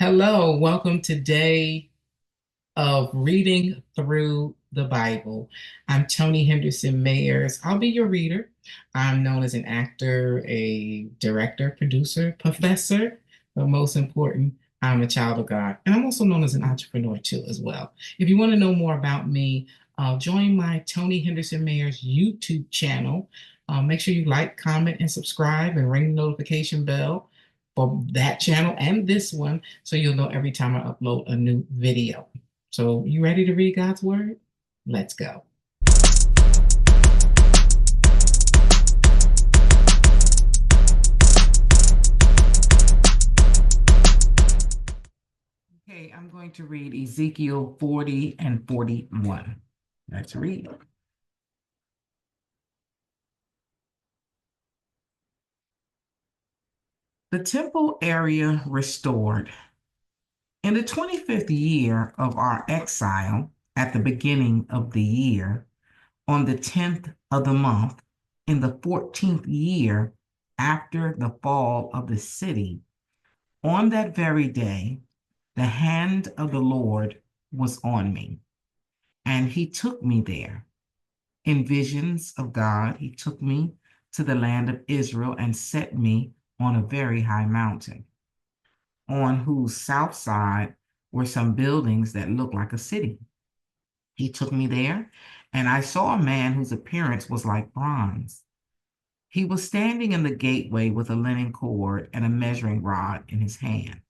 Hello, welcome to day of reading through the Bible. I'm Toni Henderson-Mayers. I'll be your reader. I'm known as an actor, a director, producer, professor, but most important, I'm a child of God. And I'm also known as an entrepreneur too, as well. If you want to know more about me, join my Toni Henderson-Mayers YouTube channel. Make sure you like, comment, and subscribe and ring the notification bell for that channel and this one so you'll know every time I upload a new video. So, you ready to read God's word? Let's go. Okay, I'm going to read Ezekiel 40 and 41. Let's read. The temple area restored. In the 25th year of our exile, at the beginning of the year, on the 10th of the month, in the 14th year after the fall of the city, on that very day, the hand of the Lord was on me, and he took me there. In visions of God, he took me to the land of Israel and set me on a very high mountain, on whose south side were some buildings that looked like a city. He took me there, and I saw a man whose appearance was like bronze. He was standing in the gateway with a linen cord and a measuring rod in his hand.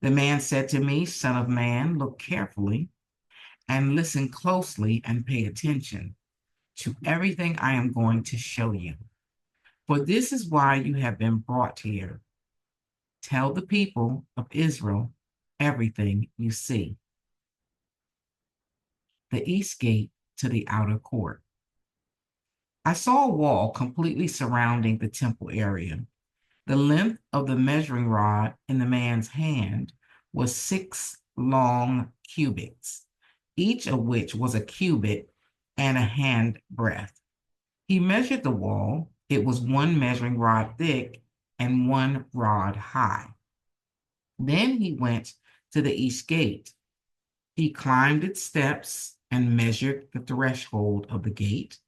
The man said to me, "Son of man, look carefully and listen closely and pay attention to everything I am going to show you. For this is why you have been brought here. Tell the people of Israel everything you see." The east gate to the outer court. I saw a wall completely surrounding the temple area. The length of the measuring rod in the man's hand was 6 long cubits, each of which was a cubit and a hand breadth. He measured the wall. It was 1 measuring rod thick and 1 rod high. Then he went to the east gate. He climbed its steps and measured the threshold of the gate.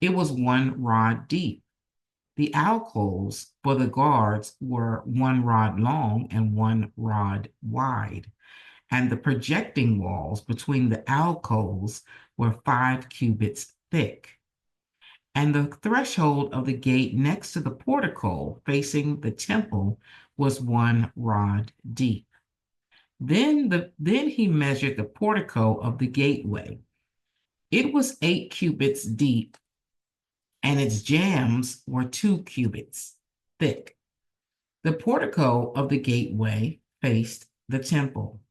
It was 1 rod deep. The alcoves for the guards were 1 rod long and 1 rod wide, and the projecting walls between the alcoves were 5 cubits thick. And the threshold of the gate next to the portico facing the temple was 1 rod deep. Then he measured the portico of the gateway. It was 8 cubits deep, and its jambs were 2 cubits thick. The portico of the gateway faced the temple.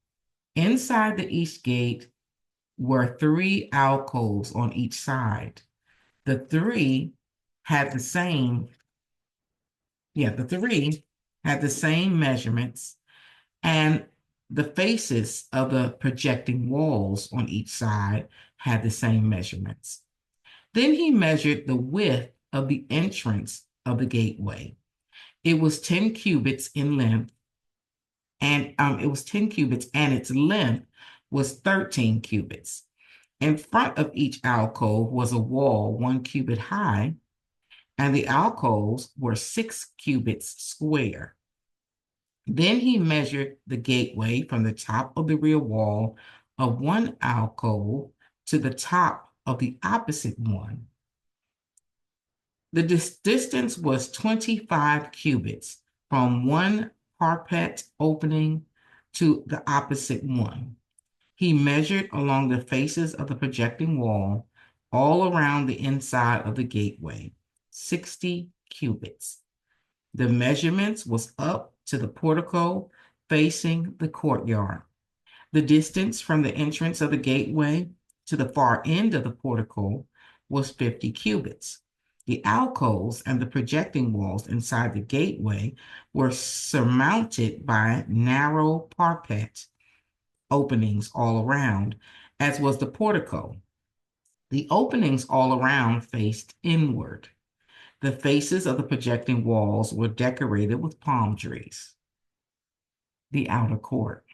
Inside the east gate were 3 alcoves on each side. The three had the same measurements, and the faces of the projecting walls on each side had the same measurements. Then he measured the width of the entrance of the gateway. It was 10 cubits in length, and its length was 13 cubits. In front of each alcove was a wall 1 cubit high, and the alcoves were 6 cubits square. Then he measured the gateway from the top of the rear wall of one alcove to the top of the opposite one. The distance was 25 cubits from one parapet opening to the opposite one. He measured along the faces of the projecting wall all around the inside of the gateway, 60 cubits. The measurements was up to the portico facing the courtyard. The distance from the entrance of the gateway to the far end of the portico was 50 cubits. The alcoves and the projecting walls inside the gateway were surmounted by narrow parapet openings all around, as was the portico. The openings all around faced inward. The faces of the projecting walls were decorated with palm trees. the outer court.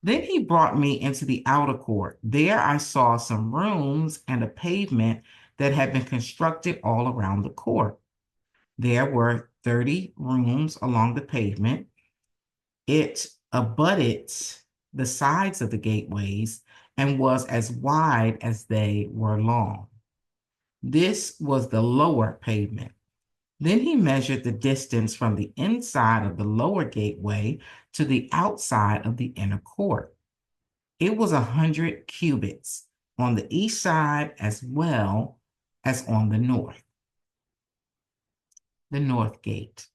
Then he brought me into the outer court. There I saw some rooms and a pavement that had been constructed all around the court. There were 30 rooms along the pavement. It abutted the sides of the gateways and was as wide as they were long. This was the lower pavement. Then he measured the distance from the inside of the lower gateway to the outside of the inner court. It was 100 cubits on the east side as well as on the north gate.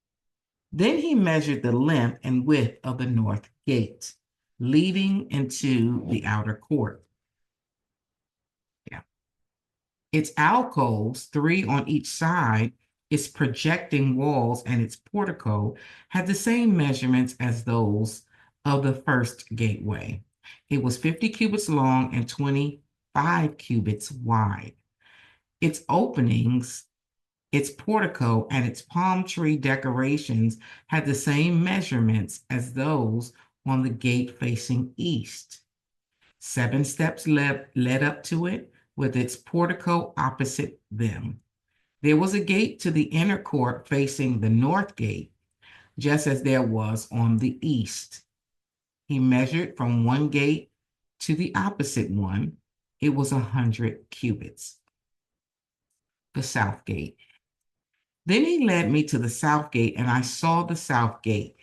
Then he measured the length and width of the north gate, leading into the outer court. Yeah. Its alcoves, 3 on each side, its projecting walls, and its portico had the same measurements as those of the first gateway. It was 50 cubits long and 25 cubits wide. Its openings, its portico, and its palm tree decorations had the same measurements as those on the gate facing east. 7 steps led up to it, with its portico opposite them. There was a gate to the inner court facing the north gate, just as there was on the east. He measured from one gate to the opposite one. It was 100 cubits. The south gate. Then he led me to the south gate, and I saw the south gate.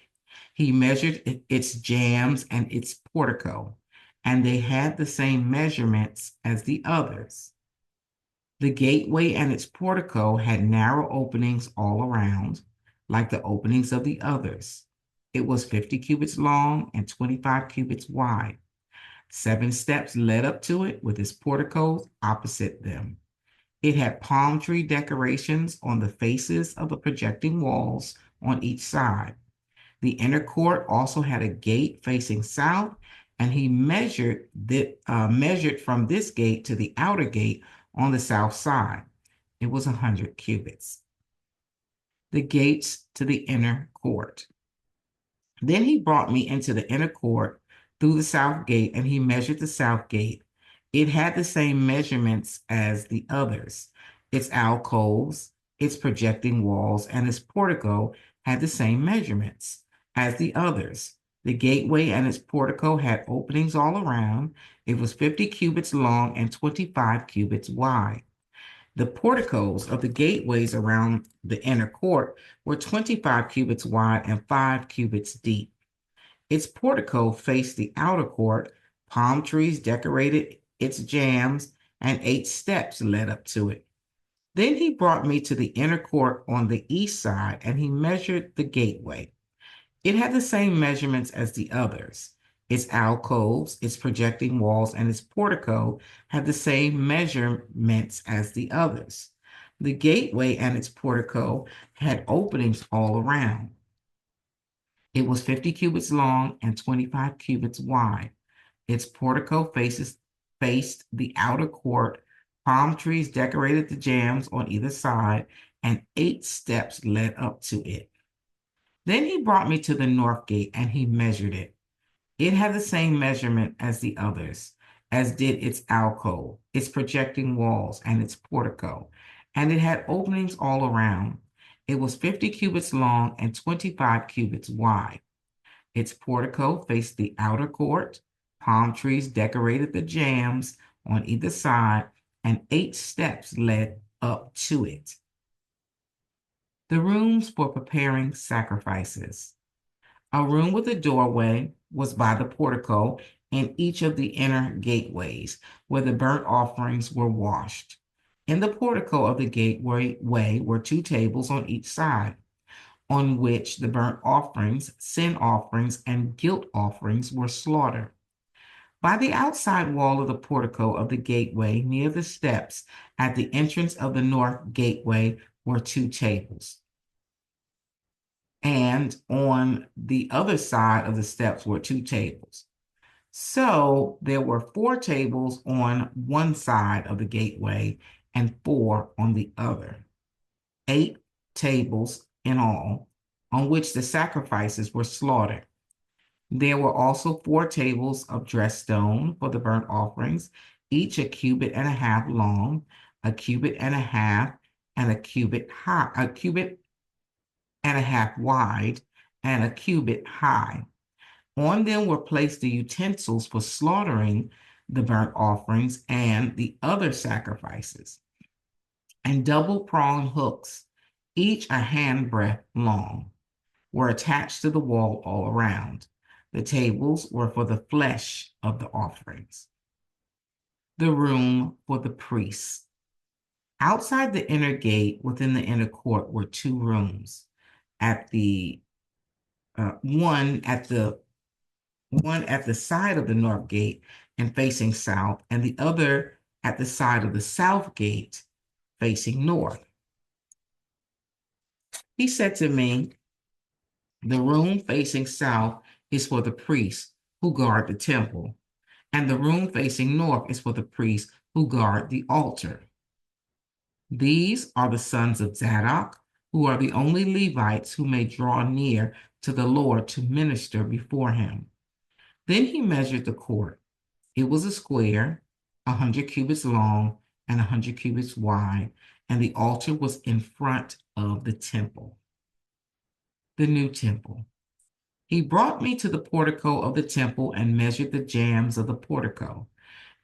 He measured its jambs and its portico, and they had the same measurements as the others. The gateway and its portico had narrow openings all around, like the openings of the others. It was 50 cubits long and 25 cubits wide. 7 steps led up to it, with its porticos opposite them. It had palm tree decorations on the faces of the projecting walls on each side. The inner court also had a gate facing south, and he measured from this gate to the outer gate on the south side. It was 100 cubits. The gates to the inner court. Then he brought me into the inner court through the south gate, and he measured the south gate. It had the same measurements as the others. Its alcoves, its projecting walls, and its portico had the same measurements as the others. The gateway and its portico had openings all around. It was 50 cubits long and 25 cubits wide. The porticos of the gateways around the inner court were 25 cubits wide and 5 cubits deep. Its portico faced the outer court. Palm trees decorated its jambs, and 8 steps led up to it. Then he brought me to the inner court on the east side, and he measured the gateway. It had the same measurements as the others. Its alcoves, its projecting walls, and its portico had the same measurements as the others. The gateway and its portico had openings all around. It was 50 cubits long and 25 cubits wide. Its portico faced the outer court. Palm trees decorated the jambs on either side, and 8 steps led up to it. Then he brought me to the north gate, and he measured it. It had the same measurement as the others, as did its alcove, its projecting walls, and its portico, and it had openings all around. It was 50 cubits long and 25 cubits wide. Its portico faced the outer court. Palm trees decorated the jambs on either side, and 8 steps led up to it. The rooms for preparing sacrifices. A room with a doorway was by the portico in each of the inner gateways, where the burnt offerings were washed. In the portico of the gateway were 2 tables on each side, on which the burnt offerings, sin offerings, and guilt offerings were slaughtered. By the outside wall of the portico of the gateway, near the steps at the entrance of the north gateway, were 2 tables. And on the other side of the steps were 2 tables. So there were 4 tables on one side of the gateway and 4 on the other. 8 tables in all, on which the sacrifices were slaughtered. There were also 4 tables of dressed stone for the burnt offerings, each a cubit and a half long, a cubit and a half, and a cubit high, a cubit and a half wide, and a cubit high. On them were placed the utensils for slaughtering the burnt offerings and the other sacrifices, and double-pronged hooks, each a handbreadth long, were attached to the wall all around. The tables were for the flesh of the offerings. The room for the priests. Outside the inner gate within the inner court were 2 rooms. At the one at the side of the north gate and facing south, and the other at the side of the south gate facing north. He said to me, the room facing south is for the priests who guard the temple, and the room facing north is for the priests who guard the altar. These are the sons of Zadok, who are the only Levites who may draw near to the Lord to minister before him. Then he measured the court. It was a square, 100 cubits long and 100 cubits wide, and the altar was in front of the temple. The new temple. He brought me to the portico of the temple and measured the jambs of the portico.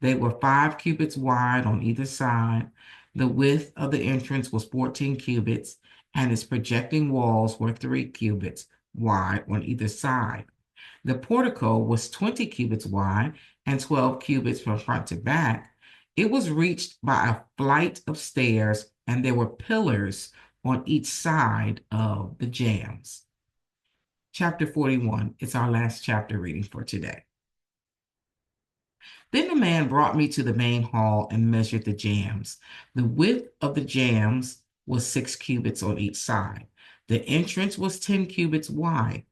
They were 5 cubits wide on either side. The width of the entrance was 14 cubits, and its projecting walls were 3 cubits wide on either side. The portico was 20 cubits wide and 12 cubits from front to back. It was reached by a flight of stairs, and there were pillars on each side of the jambs. Chapter 41 is our last chapter reading for today. Then the man brought me to the main hall and measured the jambs. The width of the jambs was 6 cubits on each side. The entrance was 10 cubits wide,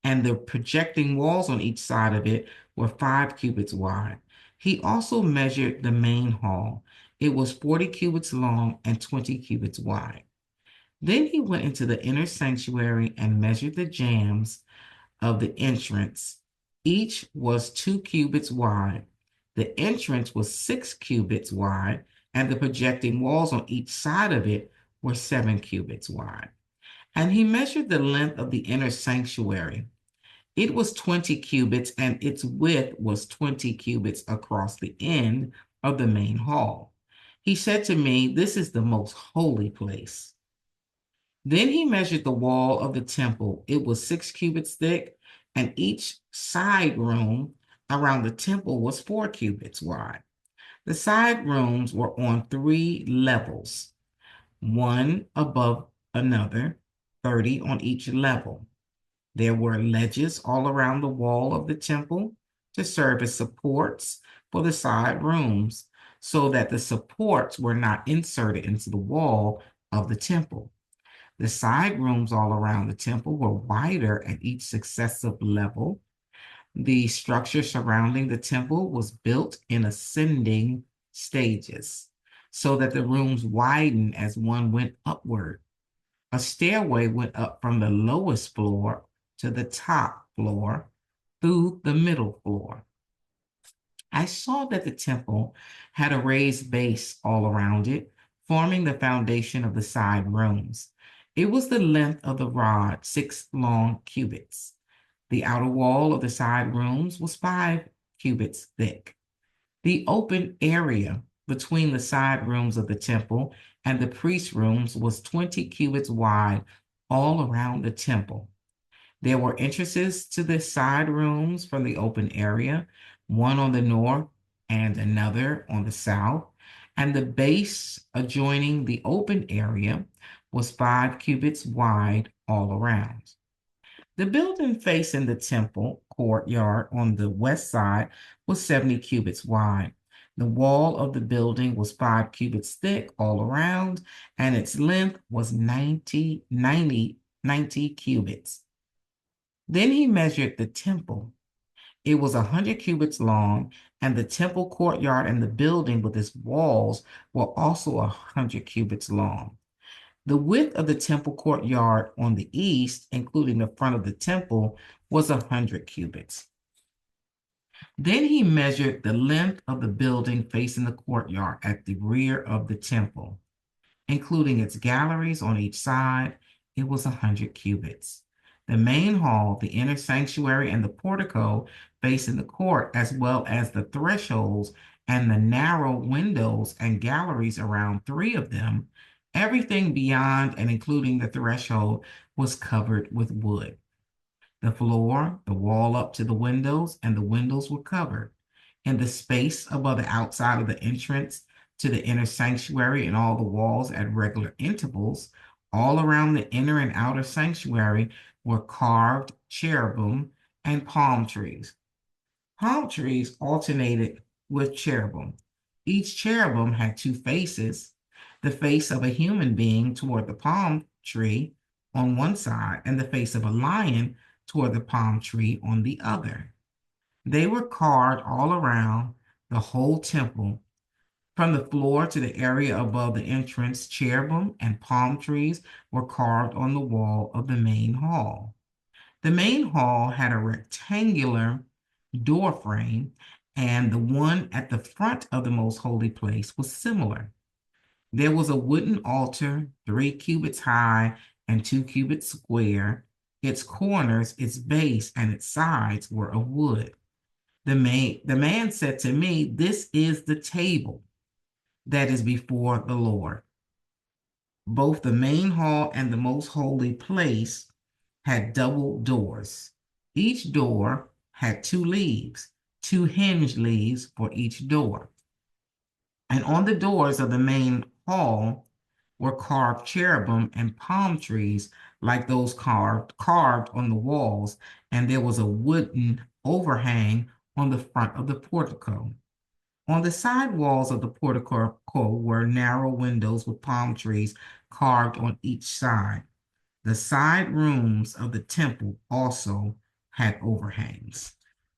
and the projecting walls on each side of it were 5 cubits wide. He also measured the main hall. It was 40 cubits long and 20 cubits wide. Then he went into the inner sanctuary and measured the jambs of the entrance. Each was 2 cubits wide. The entrance was 6 cubits wide, and the projecting walls on each side of it were 7 cubits wide. And he measured the length of the inner sanctuary. It was 20 cubits, and its width was 20 cubits across the end of the main hall. He said to me, "This is the most holy place." Then he measured the wall of the temple. It was 6 cubits thick, and each side room around the temple was 4 cubits wide. The side rooms were on 3 levels, one above another, 30 on each level. There were ledges all around the wall of the temple to serve as supports for the side rooms, so that the supports were not inserted into the wall of the temple. The side rooms all around the temple were wider at each successive level. The structure surrounding the temple was built in ascending stages, so that the rooms widened as one went upward. A stairway went up from the lowest floor to the top floor through the middle floor. I saw that the temple had a raised base all around it, forming the foundation of the side rooms. It was the length of the rod, 6 long cubits. The outer wall of the side rooms was 5 cubits thick. The open area between the side rooms of the temple and the priest rooms was 20 cubits wide all around the temple. There were entrances to the side rooms from the open area, one on the north and another on the south, and the base adjoining the open area was 5 cubits wide all around. The building facing the temple courtyard on the west side was 70 cubits wide. The wall of the building was 5 cubits thick all around, and its length was 90 cubits. Then he measured the temple. It was 100 cubits long, and the temple courtyard and the building with its walls were also 100 cubits long. The width of the temple courtyard on the east, including the front of the temple, was 100 cubits. Then he measured the length of the building facing the courtyard at the rear of the temple, including its galleries on each side. It was 100 cubits. The main hall, the inner sanctuary, and the portico facing the court, as well as the thresholds and the narrow windows and galleries around three of them, everything beyond and including the threshold was covered with wood. The floor, the wall up to the windows, and the windows were covered. In the space above the outside of the entrance to the inner sanctuary and all the walls at regular intervals, all around the inner and outer sanctuary were carved cherubim and palm trees. Palm trees alternated with cherubim. Each cherubim had two faces, the face of a human being toward the palm tree on one side and the face of a lion toward the palm tree on the other. They were carved all around the whole temple. From the floor to the area above the entrance, cherubim and palm trees were carved on the wall of the main hall. The main hall had a rectangular door frame, and the one at the front of the most holy place was similar. There was a wooden altar, 3 cubits high and 2 cubits square. Its corners, its base, and its sides were of wood. The man said to me, "This is the table that is before the Lord." Both the main hall and the most holy place had double doors. Each door had 2 leaves, 2 hinge leaves for each door. And on the doors of the main hall were carved cherubim and palm trees like those carved on the walls, and there was a wooden overhang on the front of the portico. On the side walls of the portico were narrow windows with palm trees carved on each side. The side rooms of the temple also had overhangs.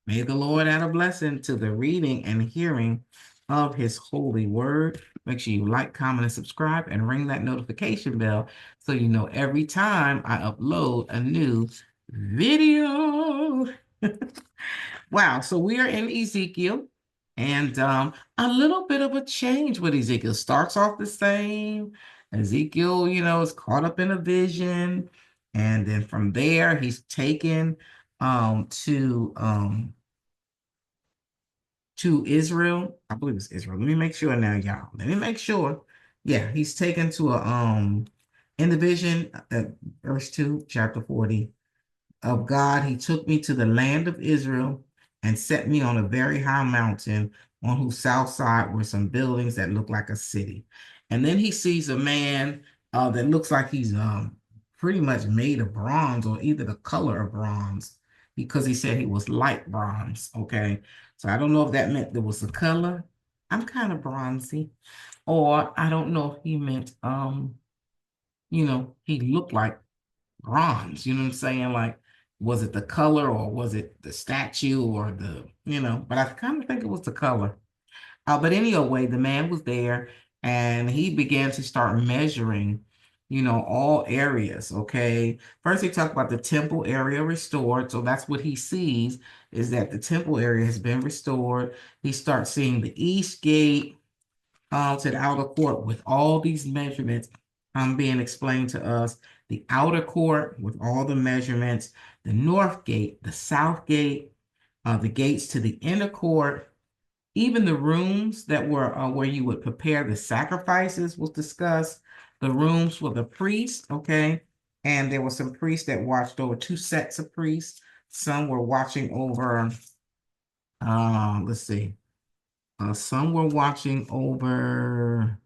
May the Lord add a blessing to the reading and hearing of his holy word. Make sure you like, comment, and subscribe, and ring that notification bell so you know every time I upload a new video. Wow, so we are in Ezekiel, and a little bit of a change with Ezekiel. Starts off the same. Ezekiel, is caught up in a vision, and then from there he's taken to Israel. I believe it's Israel. Let me make sure now, y'all. Let me make sure. Yeah, he's taken to in the vision, verse 2, chapter 40 of God. He took me to the land of Israel and set me on a very high mountain on whose south side were some buildings that looked like a city. And then he sees a man that looks like he's pretty much made of bronze, or either the color of bronze, because he said he was light bronze. Okay. So I don't know if that meant there was a color. I'm kind of bronzy. Or I don't know if he meant, he looked like bronze. You know what I'm saying? Like, was it the color or was it the statue or but I kind of think it was the color. But anyway, the man was there and he began to start measuring, all areas. Okay. First, he talked about the temple area restored. So that's what he sees, is that the temple area has been restored. He starts seeing the east gate to the outer court with all these measurements being explained to us. The outer court with all the measurements, the north gate, the south gate, the gates to the inner court, even the rooms that were where you would prepare the sacrifices was discussed. The rooms for the priests, okay? And there were some priests that watched over, 2 sets of priests. Some were watching over, let's see. Some were watching over,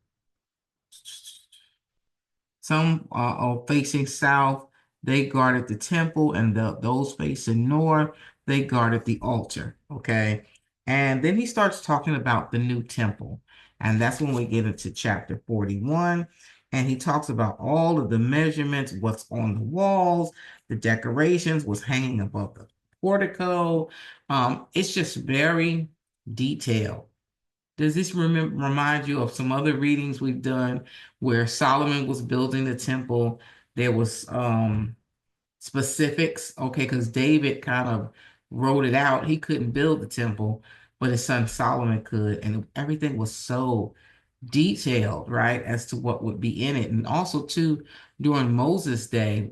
some are facing south. They guarded the temple, and those facing north, they guarded the altar, okay? And then he starts talking about the new temple. And that's when we get into chapter 41. And he talks about all of the measurements, what's on the walls, the decorations, what's hanging above the portico. It's just very detailed. Does this remind you of some other readings we've done where Solomon was building the temple? There was specifics, okay, because David kind of wrote it out. He couldn't build the temple, but his son Solomon could, and everything was so detailed, right, as to what would be in it. And also too, during Moses' day,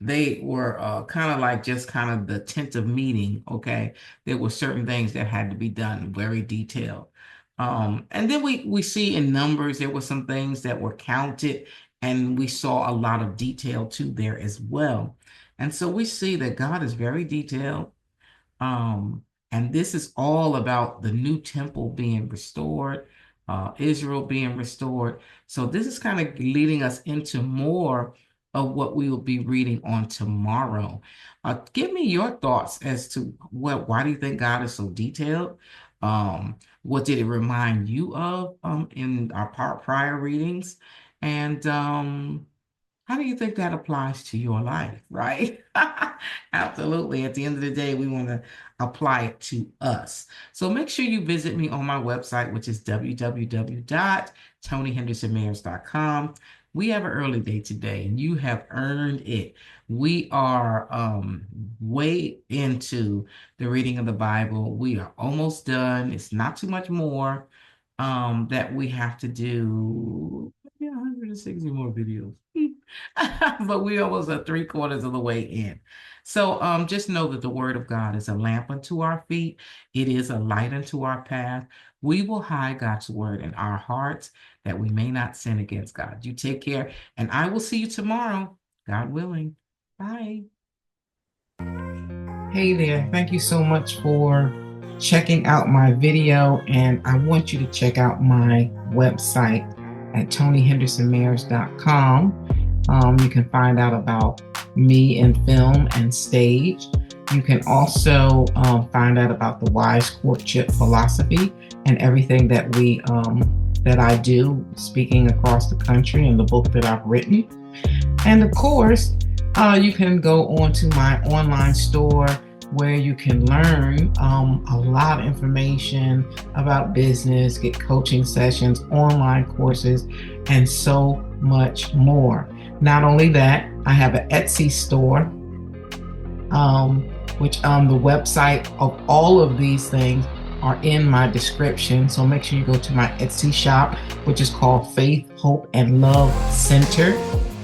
they were kind of like just kind of the tent of meeting. Okay, there were certain things that had to be done very detailed. And then we see in Numbers there were some things that were counted, and we saw a lot of detail too there as well. And so we see that God is very detailed. Um, and this is all about the new temple being restored, Israel being restored. So this is kind of leading us into more of what we will be reading on tomorrow. Give me your thoughts as to why do you think God is so detailed? What did it remind you of in our prior readings? And how do you think that applies to your life, right? Absolutely. At the end of the day, we want to apply it to us. So make sure you visit me on my website, which is www.tonihendersonmayers.com. We have an early day today, and you have earned it. We are way into the reading of the Bible. We are almost done. It's not too much more that we have to do. Yeah, 160 more videos. But we almost are 3/4 of the way in. So just know that the word of God is a lamp unto our feet. It is a light unto our path. We will hide God's word in our hearts that we may not sin against God. You take care, and I will see you tomorrow, God willing. Bye. Hey there. Thank you so much for checking out my video, and I want you to check out my website at ToniHendersonMayers.com. You can find out about me in film and stage. You can also find out about the wise courtship philosophy and everything that that I do, speaking across the country, and the book that I've written. And of course, you can go on to my online store where you can learn a lot of information about business, get coaching sessions, online courses, and so much more. Not only that, I have an Etsy store, which the website of all of these things are in my description. So make sure you go to my Etsy shop, which is called Faith, Hope, and Love Center.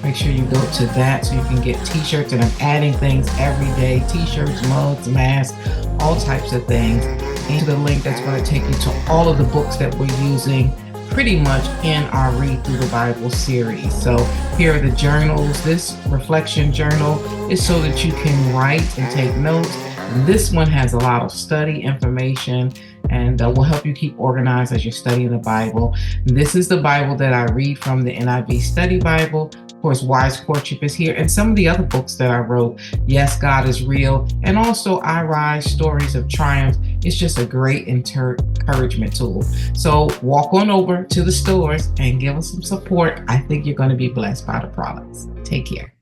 Make sure you go to that so you can get t-shirts, and I'm adding things every day, t-shirts, mugs, masks, all types of things, into the link that's going to take you to all of the books that we're using pretty much in our Read Through the Bible series. So here are the journals. This reflection journal is so that you can write and take notes. This one has a lot of study information and will help you keep organized as you're studying the Bible. This is the Bible that I read from, the NIV Study Bible. Of course, Wise Courtship is here, and some of the other books that I wrote. Yes, God is Real, and also I Rise, Stories of Triumph. It's just a great encouragement tool. So walk on over to the stores and give us some support. I think you're going to be blessed by the products. Take care.